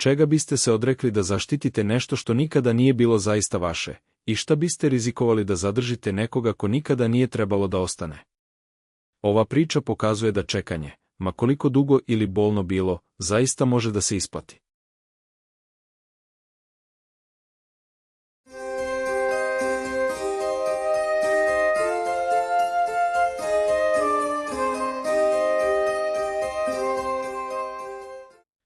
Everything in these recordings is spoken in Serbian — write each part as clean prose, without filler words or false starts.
Čega biste se odrekli da zaštitite nešto što nikada nije bilo zaista vaše, i šta biste rizikovali da zadržite nekoga ko nikada nije trebalo da ostane? Ova priča pokazuje da čekanje, ma koliko dugo ili bolno bilo, zaista može da se isplati.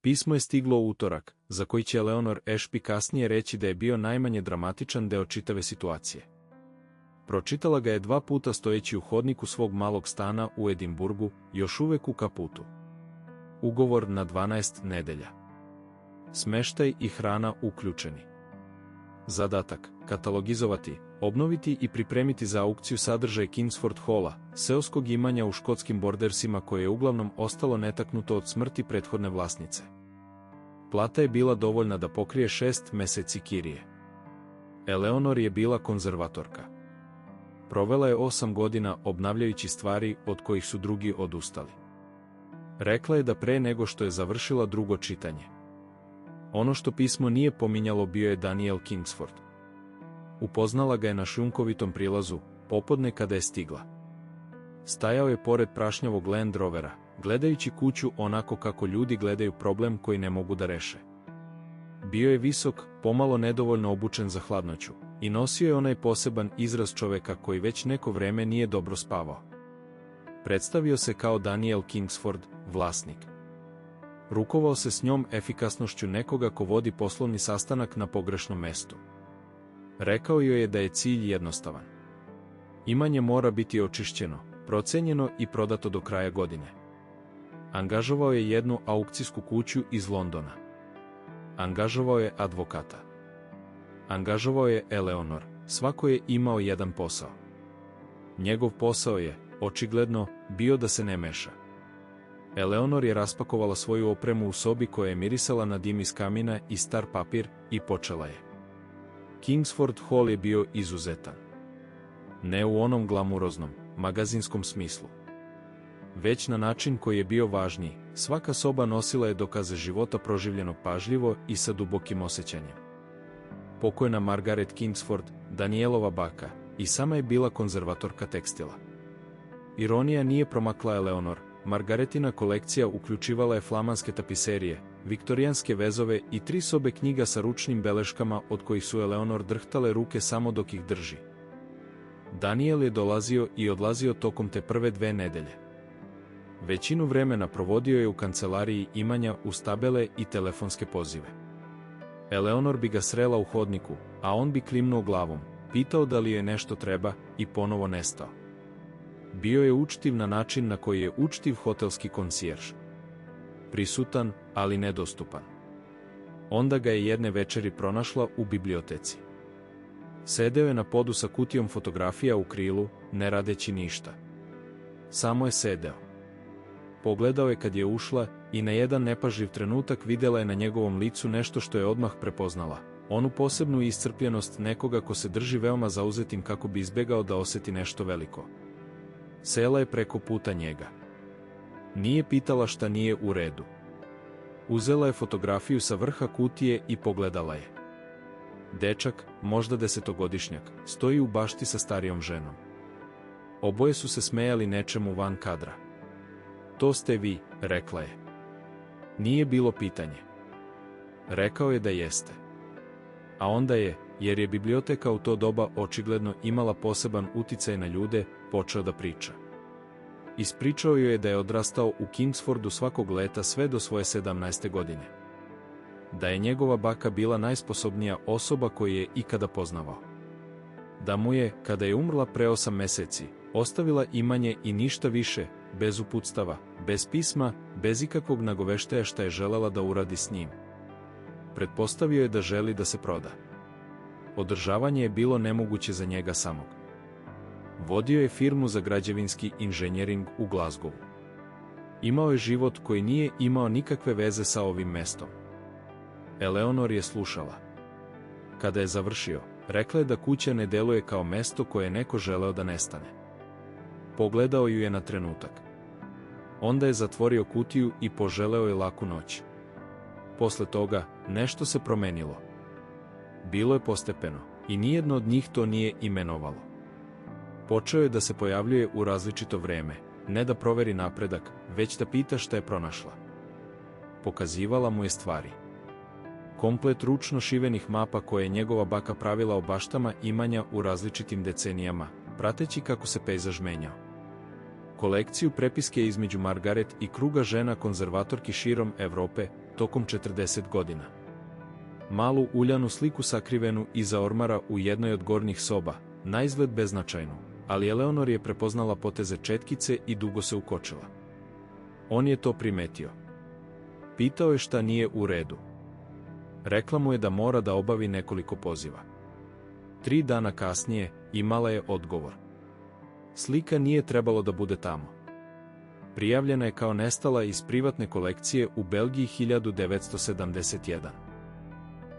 Pismo je stiglo u utorak, za koji će Eleanor Ashby kasnije reći da je bio najmanje dramatičan deo čitave situacije. Pročitala ga je 2 puta stojeći u hodniku svog malog stana u Edinburgu, još uvek u kaputu. Ugovor na 12 nedelja. Smeštaj i hrana uključeni. Zadatak: katalogizovati, obnoviti i pripremiti za aukciju sadržaj Kingsford Halla, seoskog imanja u škotskim bordersima koje je uglavnom ostalo netaknuto od smrti prethodne vlasnice. Plata je bila dovoljna da pokrije 6 meseci kirije. Eleanor je bila konzervatorka. Provela je 8 godina obnavljajući stvari od kojih su drugi odustali. Rekla je da pre nego što je završila drugo čitanje. Ono što pismo nije pominjalo bio je Daniel Kingsford. Upoznala ga je na šljunkovitom prilazu, popodne kada je stigla. Stajao je pored prašnjavog Land Rovera, gledajući kuću onako kako ljudi gledaju problem koji ne mogu da reše. Bio je visok, pomalo nedovoljno obučen za hladnoću, i nosio je onaj poseban izraz čoveka koji već neko vreme nije dobro spavao. Predstavio se kao Daniel Kingsford, vlasnik. Rukovao se s njom efikasnošću nekoga ko vodi poslovni sastanak na pogrešnom mestu. Rekao joj je da je cilj jednostavan. Imanje mora biti očišćeno, procenjeno i prodato do kraja godine. Angažovao je jednu aukcijsku kuću iz Londona. Angažovao je advokata. Angažovao je Eleanor, svako je imao jedan posao. Njegov posao je, očigledno, bio da se ne meša. Eleanor je raspakovala svoju opremu u sobi koja je mirisala na dim iz kamina i star papir i počela je. Kingsford Hall je bio izuzetan. Ne u onom glamuroznom, magazinskom smislu. Već na način koji je bio važniji, svaka soba nosila je dokaze života proživljenog pažljivo i sa dubokim osjećanjem. Pokojna Margaret Kingsford, Danielova baka, i sama je bila konzervatorka tekstila. Ironija nije promakla Eleanor. Margaretina kolekcija uključivala je flamanske tapiserije, viktorijanske vezove i 3 sobe knjiga sa ručnim beleškama od kojih su Eleanor drhtale ruke samo dok ih drži. Daniel je dolazio i odlazio tokom te prve 2 nedelje. Većinu vremena provodio je u kancelariji imanja uz tabele i telefonske pozive. Eleanor bi ga srela u hodniku, a on bi klimnuo glavom, pitao da li joj nešto treba i ponovo nestao. Bio je učtiv na način na koji je učtiv hotelski konsjerž. Prisutan, ali nedostupan. Onda ga je jedne večeri pronašla u biblioteci. Sedeo je na podu sa kutijom fotografija u krilu, ne radeći ništa. Samo je sedeo. Pogledao je kad je ušla i na jedan nepažljiv trenutak vidjela je na njegovom licu nešto što je odmah prepoznala. Onu posebnu iscrpljenost nekoga ko se drži veoma zauzetim kako bi izbegao da osjeti nešto veliko. Sela je preko puta njega. Nije pitala šta nije u redu. Uzela je fotografiju sa vrha kutije i pogledala je. Dečak, možda 10-godišnjak, stoji u bašti sa starijom ženom. Oboje su se smejali nečemu van kadra. To ste vi, rekla je. Nije bilo pitanje. Rekao je da jeste. A onda je, jer je biblioteka u to doba očigledno imala poseban uticaj na ljude, počeo da priča. Ispričao joj je da je odrastao u Kingsfordu svakog leta sve do svoje 17. godine. Da je njegova baka bila najsposobnija osoba koju je ikada poznavao. Da mu je, kada je umrla pre 8 meseci, ostavila imanje i ništa više, bez uputstava, bez pisma, bez ikakvog nagoveštaja šta je želela da uradi s njim. Pretpostavio je da želi da se proda. Održavanje je bilo nemoguće za njega samog. Vodio je firmu za građevinski inženjering u Glasgowu. Imao je život koji nije imao nikakve veze sa ovim mestom. Eleanor je slušala. Kada je završio, rekla je da kuća ne deluje kao mesto koje je neko želeo da nestane. Pogledao ju je na trenutak. Onda je zatvorio kutiju i poželeo je laku noć. Posle toga, nešto se promenilo. Bilo je postepeno, i nijedno od njih to nije imenovalo. Počeo je da se pojavljuje u različito vreme, ne da proveri napredak, već da pita šta je pronašla. Pokazivala mu je stvari. Komplet ručno šivenih mapa koje je njegova baka pravila o baštama imanja u različitim decenijama, prateći kako se pejzaž menjao. Kolekciju prepiske između Margaret i kruga žena konzervatorki širom Evrope tokom 40 godina. Malu uljanu sliku sakrivenu iza ormara u jednoj od gornjih soba, naizgled beznačajnu, ali Eleonor je prepoznala poteze četkice i dugo se ukočila. On je to primetio. Pitao je šta nije u redu. Rekla mu je da mora da obavi nekoliko poziva. 3 dana kasnije imala je odgovor. Slika nije trebalo da bude tamo. Prijavljena je kao nestala iz privatne kolekcije u Belgiji 1971.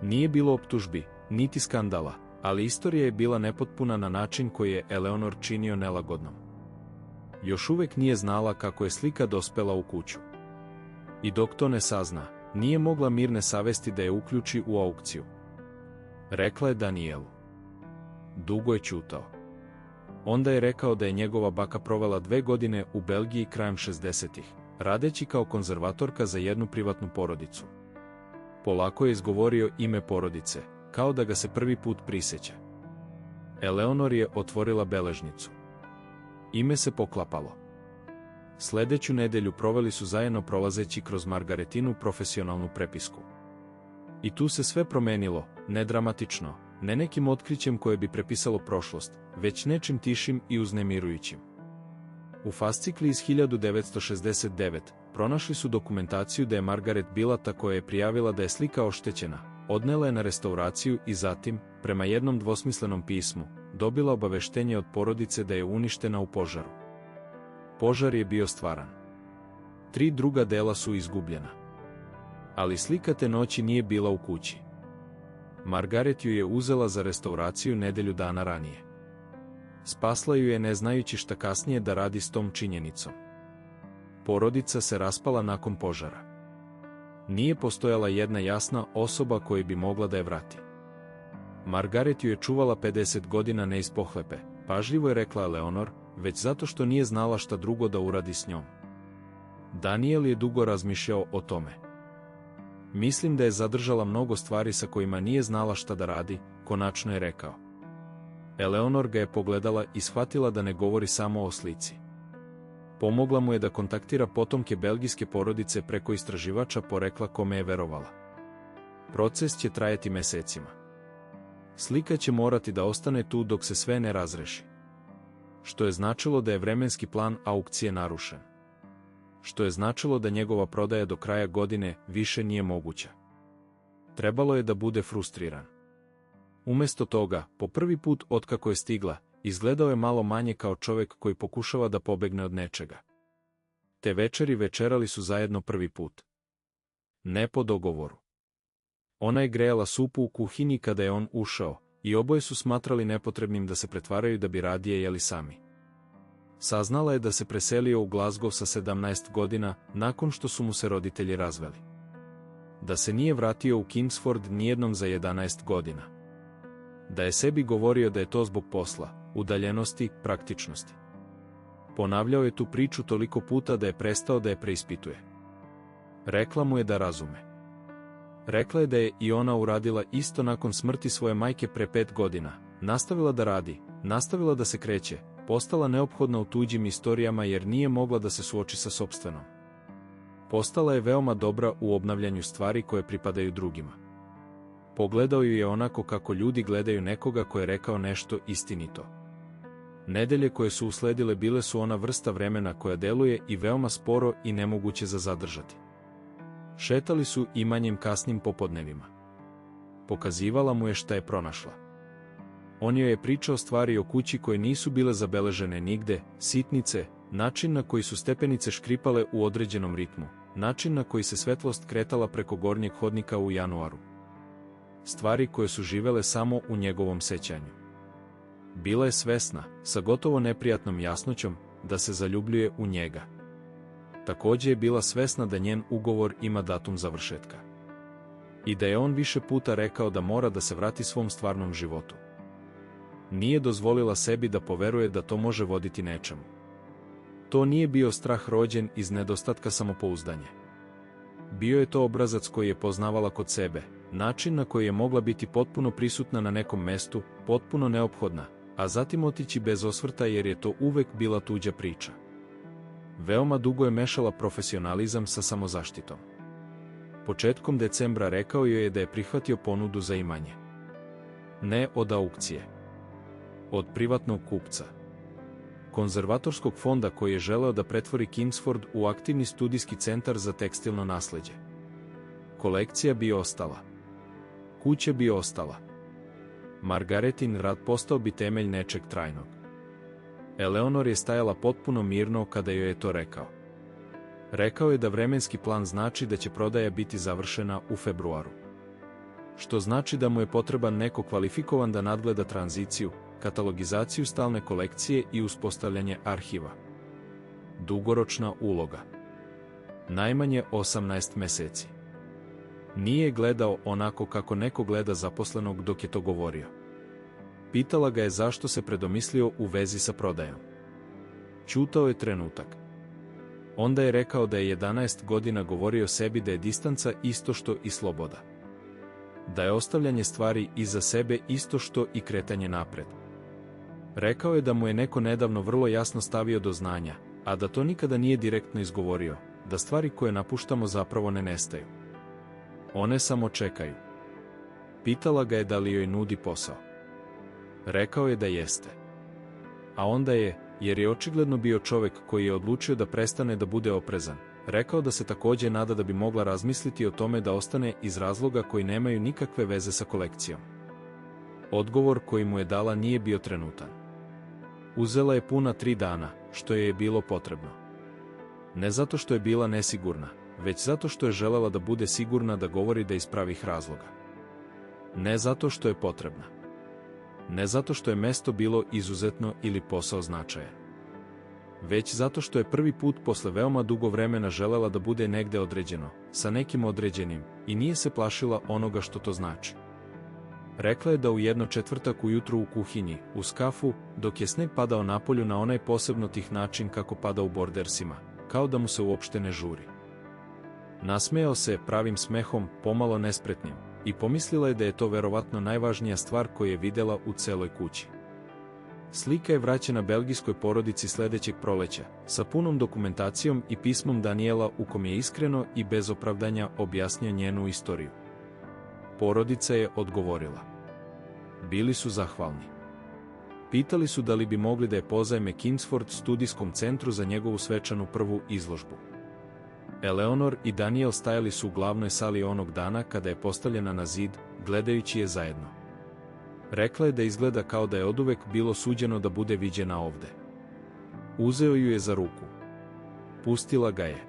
Nije bilo optužbi, niti skandala, ali istorija je bila nepotpuna na način koji je Eleonor činio nelagodnom. Još uvek nije znala kako je slika dospela u kuću. I dok to ne sazna, nije mogla mirne savesti da je uključi u aukciju. Rekla je Danielu. Dugo je ćutao. Onda je rekao da je njegova baka provela 2 godine u Belgiji krajem 60-ih, radeći kao konzervatorka za jednu privatnu porodicu. Polako je izgovorio ime porodice, kao da ga se prvi put priseća. Eleonor je otvorila beležnicu. Ime se poklapalo. Sledeću nedelju proveli su zajedno prolazeći kroz Margaretinu profesionalnu prepisku. I tu se sve promenilo, ne dramatično, ne nekim otkrićem koje bi prepisalo prošlost, već nečim tišim i uznemirujućim. U fascikli iz 1969 pronašli su dokumentaciju da je Margaret bila ta koja je prijavila da je slika oštećena, odnela je na restauraciju i zatim, prema jednom dvosmislenom pismu, dobila obaveštenje od porodice da je uništena u požaru. Požar je bio stvaran. 3 druga dela su izgubljena. Ali slika te noći nije bila u kući. Margaret ju je uzela za restauraciju nedelju dana ranije. Spasla ju je ne znajući šta kasnije da radi s tom činjenicom. Porodica se raspala nakon požara. Nije postojala jedna jasna osoba koja bi mogla da je vrati. Margaret ju je čuvala 50 godina ne iz pohlepe, pažljivo je rekla Eleonor, već zato što nije znala šta drugo da uradi s njom. Daniel je dugo razmišljao o tome. Mislim da je zadržala mnogo stvari sa kojima nije znala šta da radi, konačno je rekao. Eleonor ga je pogledala i shvatila da ne govori samo o slici. Pomogla mu je da kontaktira potomke belgijske porodice preko istraživača porekla kome je verovala. Proces će trajati mesecima. Slika će morati da ostane tu dok se sve ne razreši. Što je značilo da je vremenski plan aukcije narušen. Što je značilo da njegova prodaja do kraja godine više nije moguća. Trebalo je da bude frustriran. Umesto toga, po prvi put otkako je stigla, izgledao je malo manje kao čovek koji pokušava da pobegne od nečega. Te večeri večerali su zajedno prvi put. Ne po dogovoru. Ona je grejala supu u kuhinji kada je on ušao, i oboje su smatrali nepotrebnim da se pretvaraju da bi radije jeli sami. Saznala je da se preselio u Glasgow sa 17 godina, nakon što su mu se roditelji razveli. Da se nije vratio u Kingsford nijednom za 11 godina. Da je sebi govorio da je to zbog posla, udaljenosti, praktičnosti. Ponavljao je tu priču toliko puta da je prestao da je preispituje. Rekla mu je da razume. Rekla je da je i ona uradila isto nakon smrti svoje majke pre 5 godina, nastavila da radi, nastavila da se kreće, postala neophodna u tuđim istorijama jer nije mogla da se suoči sa sopstvenom. Postala je veoma dobra u obnavljanju stvari koje pripadaju drugima. Pogledao ju je onako kako ljudi gledaju nekoga ko je rekao nešto istinito. Nedelje koje su usledile bile su ona vrsta vremena koja deluje i veoma sporo i nemoguće za zadržati. Šetali su imanjem kasnim popodnevima. Pokazivala mu je šta je pronašla. On joj je pričao stvari o kući koje nisu bile zabeležene nigde, sitnice, način na koji su stepenice škripale u određenom ritmu, način na koji se svetlost kretala preko gornjeg hodnika u januaru. Stvari koje su živele samo u njegovom sećanju. Bila je svesna, sa gotovo neprijatnom jasnoćom, da se zaljubljuje u njega. Takođe je bila svesna da njen ugovor ima datum završetka. I da je on više puta rekao da mora da se vrati svom stvarnom životu. Nije dozvolila sebi da poveruje da to može voditi nečemu. To nije bio strah rođen iz nedostatka samopouzdanja. Bio je to obrazac koji je poznavala kod sebe, način na koji je mogla biti potpuno prisutna na nekom mestu, potpuno neophodna, a zatim otići bez osvrta jer je to uvek bila tuđa priča. Veoma dugo je mešala profesionalizam sa samozaštitom. Početkom decembra rekao joj je da je prihvatio ponudu za imanje. Ne od aukcije. Od privatnog kupca. Konzervatorskog fonda koji je želeo da pretvori Kingsford u aktivni studijski centar za tekstilno nasleđe. Kolekcija bi ostala. Kuća bi ostala. Margaretin rad postao bi temelj nečeg trajnog. Eleanor je stajala potpuno mirno kada joj je to rekao. Rekao je da vremenski plan znači da će prodaja biti završena u februaru. Što znači da mu je potreban neko kvalifikovan da nadgleda tranziciju, katalogizaciju stalne kolekcije i uspostavljanje arhiva. Dugoročna uloga. Najmanje 18 meseci. Nije gledao onako kako neko gleda zaposlenog dok je to govorio. Pitala ga je zašto se predomislio u vezi sa prodajom. Ćutao je trenutak. Onda je rekao da je 11 godina govorio sebi da je distanca isto što i sloboda. Da je ostavljanje stvari iza sebe isto što i kretanje napred. Rekao je da mu je neko nedavno vrlo jasno stavio do znanja, a da to nikada nije direktno izgovorio, da stvari koje napuštamo zapravo ne nestaju. One samo čekaju. Pitala ga je da li joj nudi posao. Rekao je da jeste. A onda je, jer je očigledno bio čovek koji je odlučio da prestane da bude oprezan, rekao da se takođe nada da bi mogla razmisliti o tome da ostane iz razloga koji nemaju nikakve veze sa kolekcijom. Odgovor koji mu je dala nije bio trenutan. Uzela je puna 3 dana, što je bilo potrebno. Ne zato što je bila nesigurna, već zato što je želela da bude sigurna da govori da iz pravih razloga. Ne zato što je potrebna. Ne zato što je mesto bilo izuzetno ili posao značajan. Već zato što je prvi put posle veoma dugo vremena želela da bude negde određeno, sa nekim određenim, i nije se plašila onoga što to znači. Rekla je da u 1:04 ujutru u kuhinji, uz kafu, dok je sneg padao napolju na onaj posebno tih način kako pada u Bordersima, kao da mu se uopšte ne žuri. Nasmejao se pravim smehom, pomalo nespretnim, i pomislila je da je to verovatno najvažnija stvar koju je videla u celoj kući. Slika je vraćena belgijskoj porodici sledećeg proleća, sa punom dokumentacijom i pismom Daniela u kom je iskreno i bez opravdanja objasnio njenu istoriju. Porodica je odgovorila. Bili su zahvalni. Pitali su da li bi mogli da je pozajme Kingsford studijskom centru za njegovu svečanu prvu izložbu. Eleanor i Daniel stajali su u glavnoj sali onog dana kada je postavljena na zid, gledajući je zajedno. Rekla je da izgleda kao da je oduvek bilo suđeno da bude viđena ovde. Uzeo ju je za ruku. Pustila ga je.